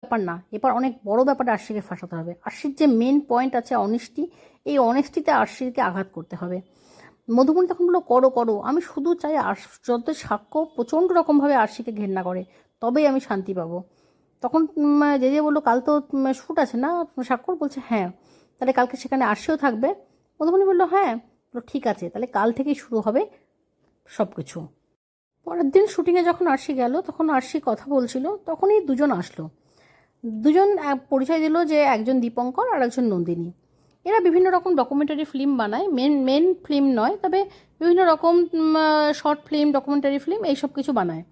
ব্যাপার না, এবার অনেক বড় ব্যাপারে আরশিকে ফাঁসাতে হবে। আরশির যে মেন পয়েন্ট আছে অনেস্টি, এই অনেস্টিতে আরশিকে আঘাত করতে হবে। মধুবন তখন বললো করো করো, আমি শুধু চাই যত সাক্ষ্য প্রচণ্ড রকমভাবে আরশিকে ঘেন্না করে, তবেই আমি শান্তি পাবো। তখন যে বললো কাল তো শ্যুট আছে না স্বাক্ষর, বলছে হ্যাঁ, তাহলে কালকে সেখানে আরশিও থাকবে। মধুবনী বললো হ্যাঁ। বললো ঠিক আছে, তাহলে কাল থেকেই শুরু হবে সব কিছু। পরের দিন শুটিংয়ে যখন আরশি গেল, তখন আরশি কথা বলছিল, তখনই দুজন আসলো। দুজন পরিচয় দিল যে একজন দীপঙ্কর আর একজন নন্দিনী। এরা বিভিন্ন রকম ডকুমেন্টারি ফিল্ম বানায়, মেন ফিল্ম নয়, তবে বিভিন্ন রকম শর্ট ফিল্ম, ডকুমেন্টারি ফিল্ম এইসব কিছু বানায়।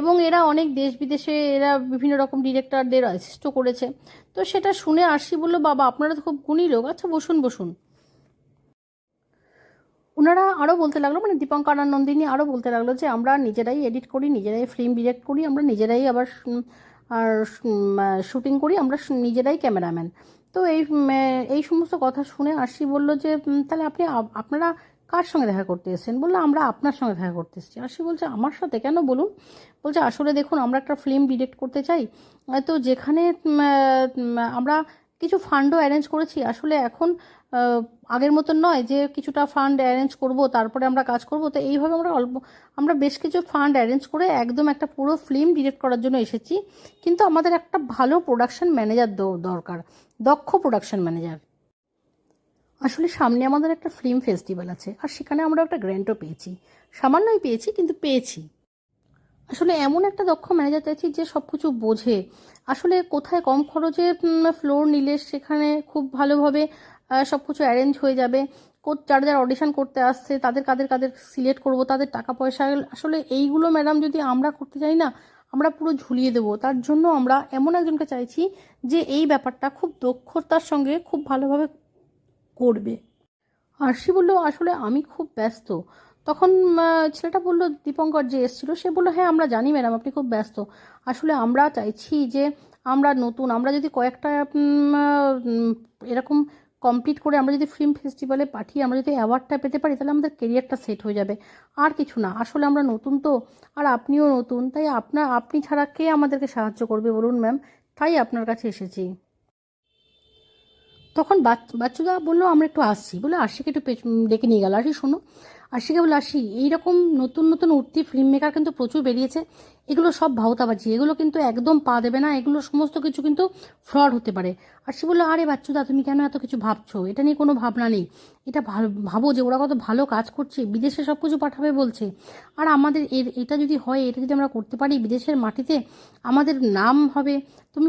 এবং এরা অনেক দেশ বিদেশে এরা বিভিন্ন রকম ডিরেক্টরদের অ্যাসিস্টও করেছে। তো সেটা শুনে আরশি বলল, বাবা আপনারা তো খুব গুণী লোক, আচ্ছা বসুন বসুন। ওনারা আরও বলতে লাগলো, মানে দীপঙ্কর আর নন্দিনী আরও বলতে লাগলো যে আমরা নিজেরাই এডিট করি, নিজেরাই ফিল্ম ডিরেক্ট করি, আমরা নিজেরাই আবার আর শুটিং করি, আমরা নিজেরাই ক্যামেরাম্যান। তো এই সমস্ত কথা শুনে আরশি বলল যে তাহলে আপনারা কার সঙ্গে দেখা করতে এসেছেন? বললো আমরা আপনার সঙ্গে দেখা করতে এসেছি। আরশি বলছে আমার সাথে কেন বলুন? বলছে আসলে দেখুন আমরা একটা ফিল্ম ডিরেক্ট করতে চাই, তো যেখানে আমরা কিছু ফান্ডও অ্যারেঞ্জ করেছি। আসলে এখন আগের মতন নয় যে কিছুটা ফান্ড অ্যারেঞ্জ করব তারপরে আমরা কাজ করব, তো এইভাবে আমরা বেশ কিছু ফান্ড অ্যারেঞ্জ করে একদম একটা পুরো ফিল্ম ডিরেক্ট করার জন্য এসেছি। কিন্তু আমাদের একটা ভালো প্রোডাকশন ম্যানেজার দরকার, দক্ষ প্রোডাকশন ম্যানেজার। আসলে সামনে আমাদের একটা ফিল্ম ফেস্টিভ্যাল আছে, আর সেখানে আমরা একটা গ্র্যান্টও পেয়েছি, সামান্যই পেয়েছি কিন্তু পেয়েছি। আসলে এমন একটা দক্ষ ম্যানেজার চাইছি যে সব কিছু বোঝে, আসলে কোথায় কম খরচে ফ্লোর নিলে সেখানে খুব ভালোভাবে সব কিছু অ্যারেঞ্জ হয়ে যাবে, যারা যারা অডিশন করতে আসছে তাদের কাদের কাদের সিলেক্ট করব, তাদের টাকা পয়সা, আসলে এইগুলো ম্যাডাম যদি আমরা করতে চাই না, আমরা পুরো ঝুলিয়ে দেবো। তার জন্য আমরা এমন একজনকে চাইছি যে এই ব্যাপারটা খুব দক্ষতার সঙ্গে খুব ভালোভাবে করবে। আরশি বলল আসলে আমি খুব ব্যস্ত। তখন ছেলেটা বলল, দীপঙ্কর যে এসেছিল সে বলল হ্যাঁ আমরা জানি ম্যাডাম আপনি খুব ব্যস্ত, আসলে আমরা চাইছি যে আমরা যদি কয়েকটা এরকম কমপ্লিট করে আমরা যদি ফিল্ম ফেস্টিভ্যালে পাঠিয়ে আমরা যদি অ্যাওয়ার্ডটা পেতে পারি, তাহলে আমাদের কেরিয়ারটা সেট হয়ে যাবে। আর কিছু না, আসলে আমরা নতুন তো, আর আপনিও নতুন, তাই আপনি ছাড়া কে আমাদেরকে সাহায্য করবে বলুন ম্যাম, তাই আপনার কাছে এসেছি। তখন বাচ্চুদা বললো আমরা একটু আসছি, বলে আরশিকে একটু ডেকে নিয়ে গেল। আরশি শোনো, আরশিকে বলে আরশি এইরকম নতুন নতুন উঠতি ফিল্ম মেকার কিন্তু প্রচুর বেরিয়েছে, এগুলো সব ভাওতাবাজি, এগুলো কিন্তু একদম পা দেবে না, এগুলো সমস্ত কিছু কিন্তু ফ্রড হতে পারে। আরশি বললো আরে বাচ্চুদা তুমি কেন এত কিছু ভাবছো, এটা নিয়ে কোনো ভাবনা নেই, এটা ভাবো যে ওরা কত ভালো কাজ করছে, বিদেশে সব কিছু পাঠাবে বলছে, আর আমাদের এটা যদি হয়, এটা যদি আমরা করতে পারি বিদেশের মাটিতে, আমাদের নাম হবে। তুমি